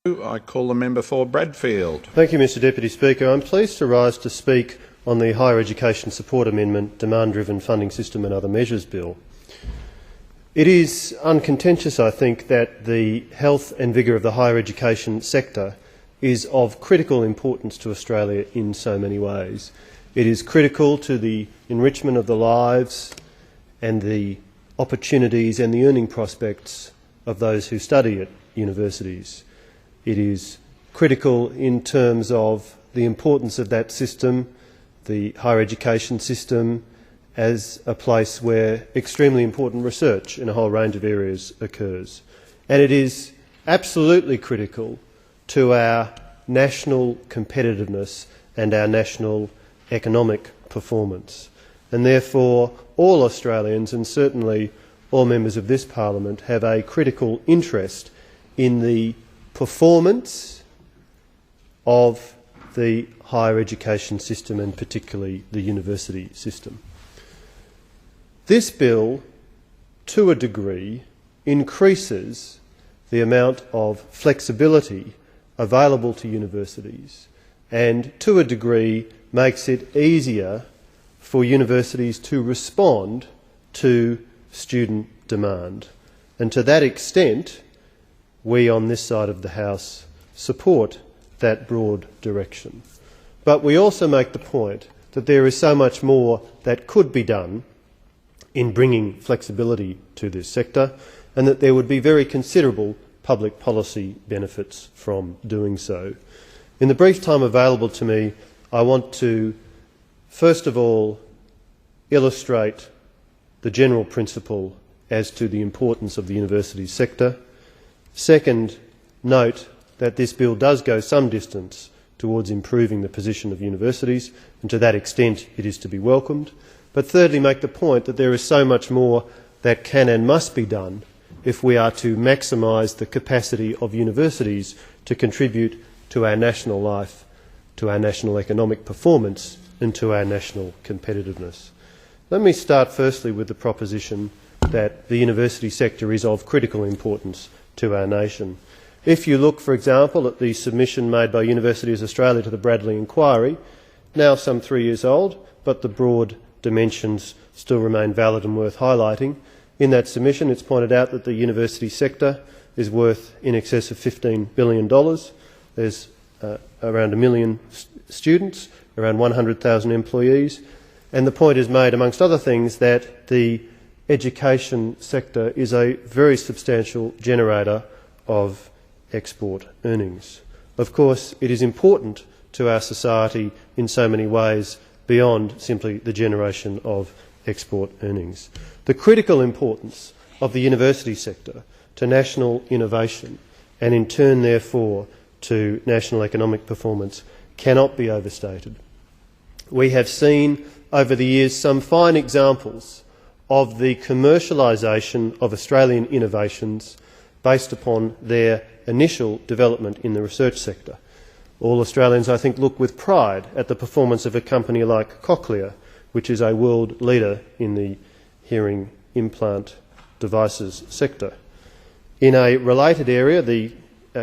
I call the member for Bradfield. Thank you, Mr Deputy Speaker. I'm pleased to rise to speak on the Higher Education Support Amendment, Demand-Driven Funding System and Other Measures Bill. It is uncontentious, I think, that the health and vigour of the higher education sector is of critical importance to Australia in so many ways. It is critical to the enrichment of the lives and the opportunities and the earning prospects of those who study at universities. It is critical in terms of the importance of that system, the higher education system, as a place where extremely important research in a whole range of areas occurs. And it is absolutely critical to our national competitiveness and our national economic performance. And therefore, all Australians, and certainly all members of this Parliament, have a critical interest in the performance of the higher education system and particularly the university system. This bill, to a degree, increases the amount of flexibility available to universities and, to a degree, makes it easier for universities to respond to student demand. And to that extent, we on this side of the House support that broad direction. But we also make the point that there is so much more that could be done in bringing flexibility to this sector, and that there would be very considerable public policy benefits from doing so. In the brief time available to me, I want to first of all illustrate the general principle as to the importance of the university sector. Second, note that this bill does go some distance towards improving the position of universities, and to that extent it is to be welcomed. But thirdly, make the point that there is so much more that can and must be done if we are to maximise the capacity of universities to contribute to our national life, to our national economic performance and to our national competitiveness. Let me start firstly with the proposition that the university sector is of critical importance to our nation. If you look, for example, at the submission made by Universities Australia to the Bradley Inquiry, now some 3 years old, but the broad dimensions still remain valid and worth highlighting. In that submission, it's pointed out that the university sector is worth in excess of $15 billion. There's around 1 million students, around 100,000 employees, and the point is made, amongst other things, that the education sector is a very substantial generator of export earnings. Of course, it is important to our society in so many ways beyond simply the generation of export earnings. The critical importance of the university sector to national innovation and in turn therefore to national economic performance cannot be overstated. We have seen over the years some fine examples of the commercialisation of Australian innovations based upon their initial development in the research sector. All Australians, I think, look with pride at the performance of a company like Cochlear, which is a world leader in the hearing implant devices sector. In a related area, the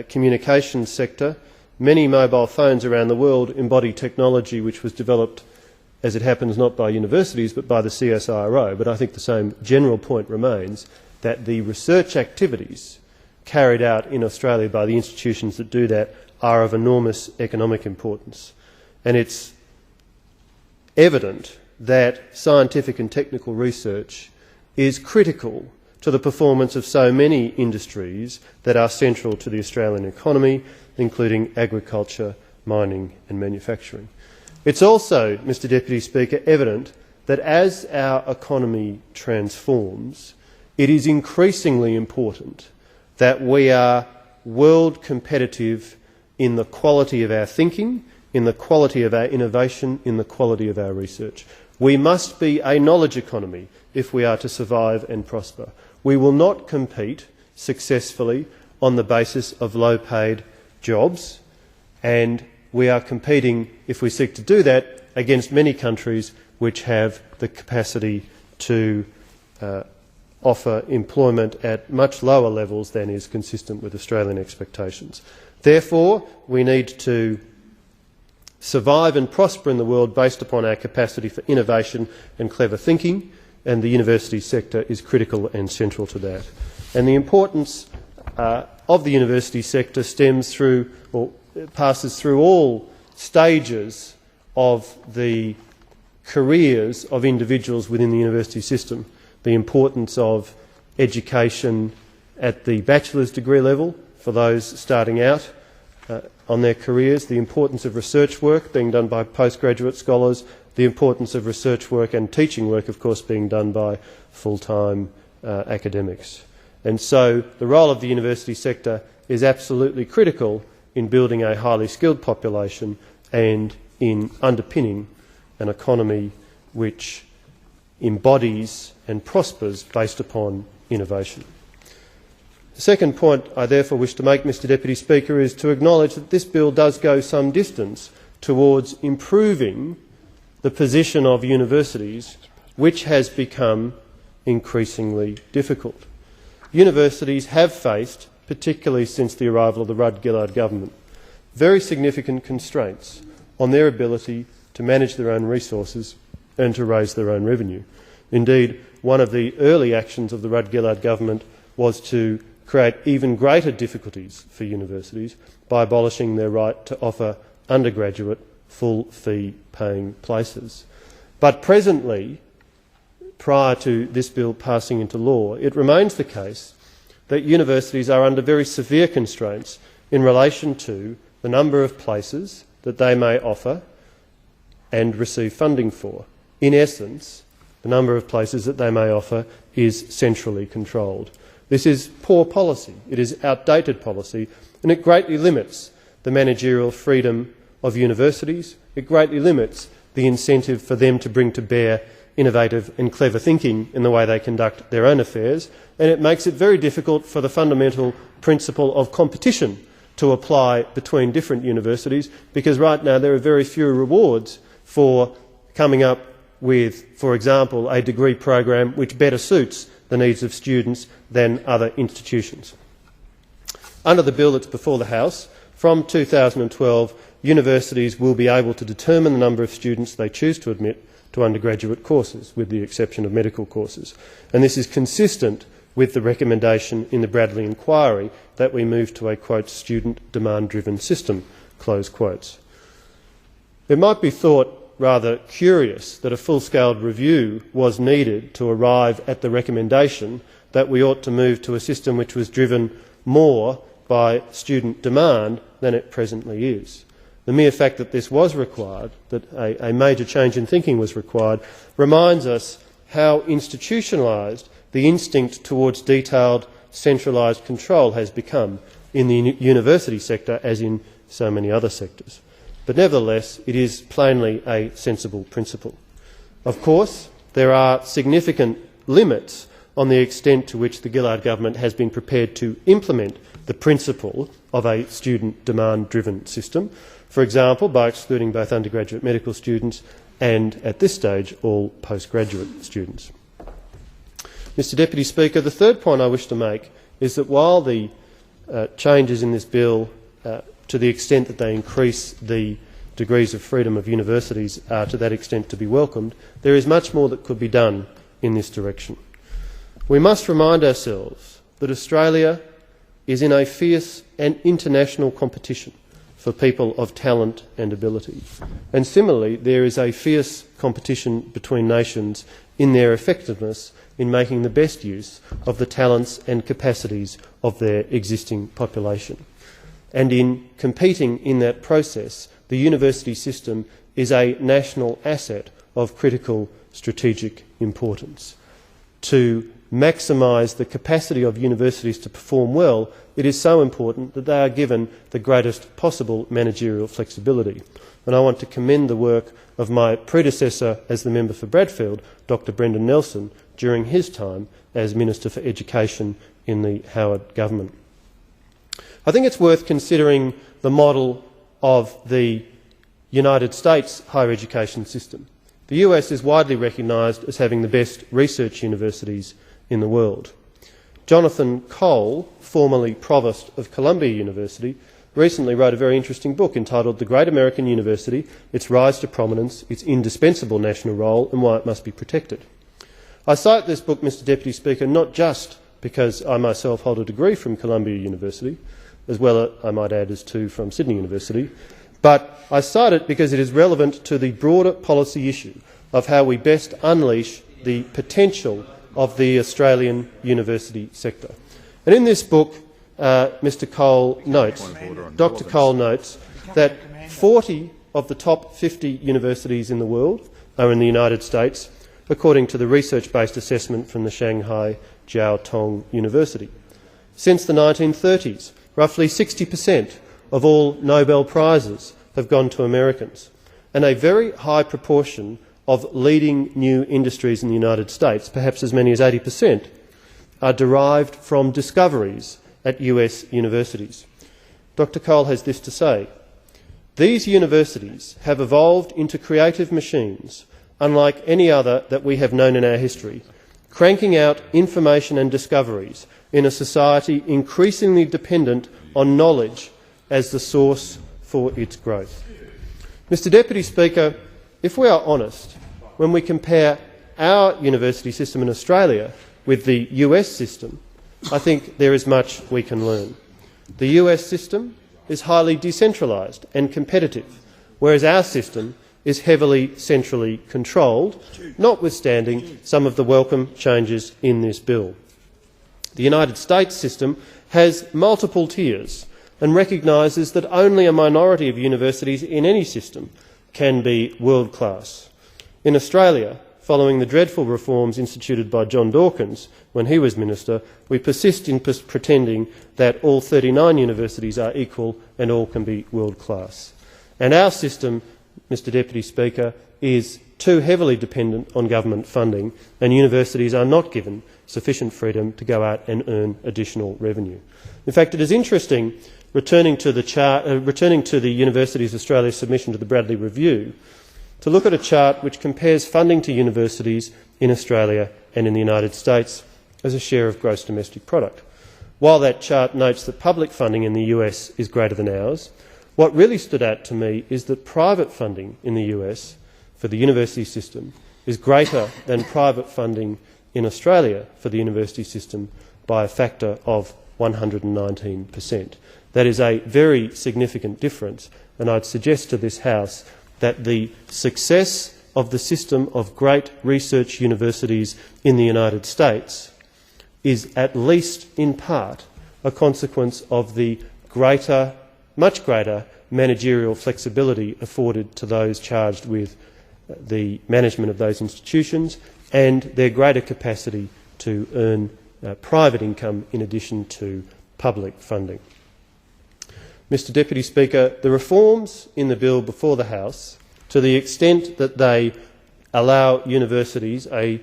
communications sector, many mobile phones around the world embody technology which was developed, as it happens, not by universities but by the CSIRO. But I think the same general point remains, that the research activities carried out in Australia by the institutions that do that are of enormous economic importance. And it's evident that scientific and technical research is critical to the performance of so many industries that are central to the Australian economy, including agriculture, mining and manufacturing. It's also, Mr Deputy Speaker, evident that as our economy transforms, it is increasingly important that we are world competitive in the quality of our thinking, in the quality of our innovation, in the quality of our research. We must be a knowledge economy if we are to survive and prosper. We will not compete successfully on the basis of low-paid jobs, and we are competing, if we seek to do that, against many countries which have the capacity to offer employment at much lower levels than is consistent with Australian expectations. Therefore, we need to survive and prosper in the world based upon our capacity for innovation and clever thinking, and the university sector is critical and central to that. And the importance of the university sector stems through, or passes through all stages of the careers of individuals within the university system. The importance of education at the bachelor's degree level for those starting out on their careers, the importance of research work being done by postgraduate scholars, the importance of research work and teaching work, of course, being done by full-time academics. And so the role of the university sector is absolutely critical in building a highly skilled population and in underpinning an economy which embodies and prospers based upon innovation. The second point I therefore wish to make, Mr Deputy Speaker, is to acknowledge that this bill does go some distance towards improving the position of universities, which has become increasingly difficult. Universities have faced, particularly since the arrival of the Rudd-Gillard government, very significant constraints on their ability to manage their own resources and to raise their own revenue. Indeed, one of the early actions of the Rudd-Gillard government was to create even greater difficulties for universities by abolishing their right to offer undergraduate full-fee paying places. But presently, prior to this bill passing into law, it remains the case that universities are under very severe constraints in relation to the number of places that they may offer and receive funding for. In essence, the number of places that they may offer is centrally controlled. This is poor policy, it is outdated policy, and it greatly limits the managerial freedom of universities. It greatly limits the incentive for them to bring to bear innovative and clever thinking in the way they conduct their own affairs, and it makes it very difficult for the fundamental principle of competition to apply between different universities, because right now there are very few rewards for coming up with, for example, a degree program which better suits the needs of students than other institutions. Under the bill that's before the House, from 2012, universities will be able to determine the number of students they choose to admit to undergraduate courses, with the exception of medical courses. And this is consistent with the recommendation in the Bradley Inquiry that we move to a, quote, student demand-driven system, close quotes. It might be thought rather curious that a full-scale review was needed to arrive at the recommendation that we ought to move to a system which was driven more by student demand than it presently is. The mere fact that this was required, that a major change in thinking was required, reminds us how institutionalised the instinct towards detailed, centralised control has become in the university sector, as in so many other sectors. But nevertheless, it is plainly a sensible principle. Of course, there are significant limits on the extent to which the Gillard government has been prepared to implement the principle of a student demand-driven system, for example, by excluding both undergraduate medical students and, at this stage, all postgraduate students. Mr Deputy Speaker, the third point I wish to make is that while the changes in this bill, to the extent that they increase the degrees of freedom of universities, are to that extent to be welcomed, there is much more that could be done in this direction. We must remind ourselves that Australia is in a fierce and international competition for people of talent and ability. And similarly, there is a fierce competition between nations in their effectiveness in making the best use of the talents and capacities of their existing population. And in competing in that process, the university system is a national asset of critical strategic importance. To maximise the capacity of universities to perform well, it is so important that they are given the greatest possible managerial flexibility. And I want to commend the work of my predecessor as the member for Bradfield, Dr Brendan Nelson, during his time as Minister for Education in the Howard government. I think it's worth considering the model of the United States higher education system. The US is widely recognised as having the best research universities in the world. Jonathan Cole, formerly Provost of Columbia University, recently wrote a very interesting book entitled The Great American University, Its Rise to Prominence, Its Indispensable National Role and Why it Must be Protected. I cite this book, Mr Deputy Speaker, not just because I myself hold a degree from Columbia University, as well, I might add, as two from Sydney University, but I cite it because it is relevant to the broader policy issue of how we best unleash the potential of the Australian university sector. And in this book, Mr Cole notes, Dr Cole notes that 40 of the top 50 universities in the world are in the United States, according to the research-based assessment from the Shanghai Jiao Tong University. Since the 1930s, roughly 60% of all Nobel Prizes have gone to Americans, and a very high proportion of leading new industries in the United States, perhaps as many as 80%, are derived from discoveries at US universities. Dr Cole has this to say: "These universities have evolved into creative machines unlike any other that we have known in our history, cranking out information and discoveries in a society increasingly dependent on knowledge as the source for its growth." Mr Deputy Speaker, if we are honest, when we compare our university system in Australia with the US system, I think there is much we can learn. The US system is highly decentralised and competitive, whereas our system is heavily centrally controlled, notwithstanding some of the welcome changes in this bill. The United States system has multiple tiers and recognises that only a minority of universities in any system can be world-class. In Australia, following the dreadful reforms instituted by John Dawkins when he was Minister, we persist in pretending that all 39 universities are equal and all can be world-class. And our system, Mr Deputy Speaker, is too heavily dependent on government funding, and universities are not given sufficient freedom to go out and earn additional revenue. In fact, it is interesting, returning to the Universities Australia submission to the Bradley Review, to look at a chart which compares funding to universities in Australia and in the United States as a share of gross domestic product. While that chart notes that public funding in the US is greater than ours, what really stood out to me is that private funding in the US for the university system is greater than private funding in Australia for the university system by a factor of 119%. That is a very significant difference, and I'd suggest to this House that the success of the system of great research universities in the United States is at least in part a consequence of the much greater managerial flexibility afforded to those charged with the management of those institutions and their greater capacity to earn private income in addition to public funding. Mr Deputy Speaker, the reforms in the bill before the House, to the extent that they allow universities a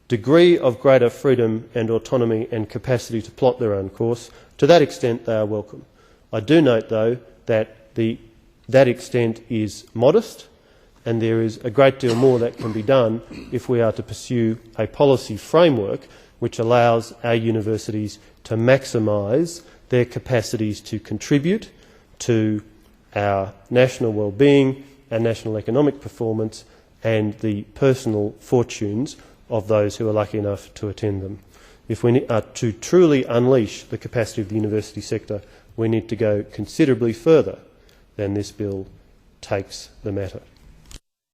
degree of greater freedom and autonomy and capacity to plot their own course, to that extent they are welcome. I do note, though, that that extent is modest, and there is a great deal more that can be done if we are to pursue a policy framework which allows our universities to maximise their capacities to contribute to our national well-being, our national economic performance and the personal fortunes of those who are lucky enough to attend them. If we are to truly unleash the capacity of the university sector, we need to go considerably further than this bill takes the matter.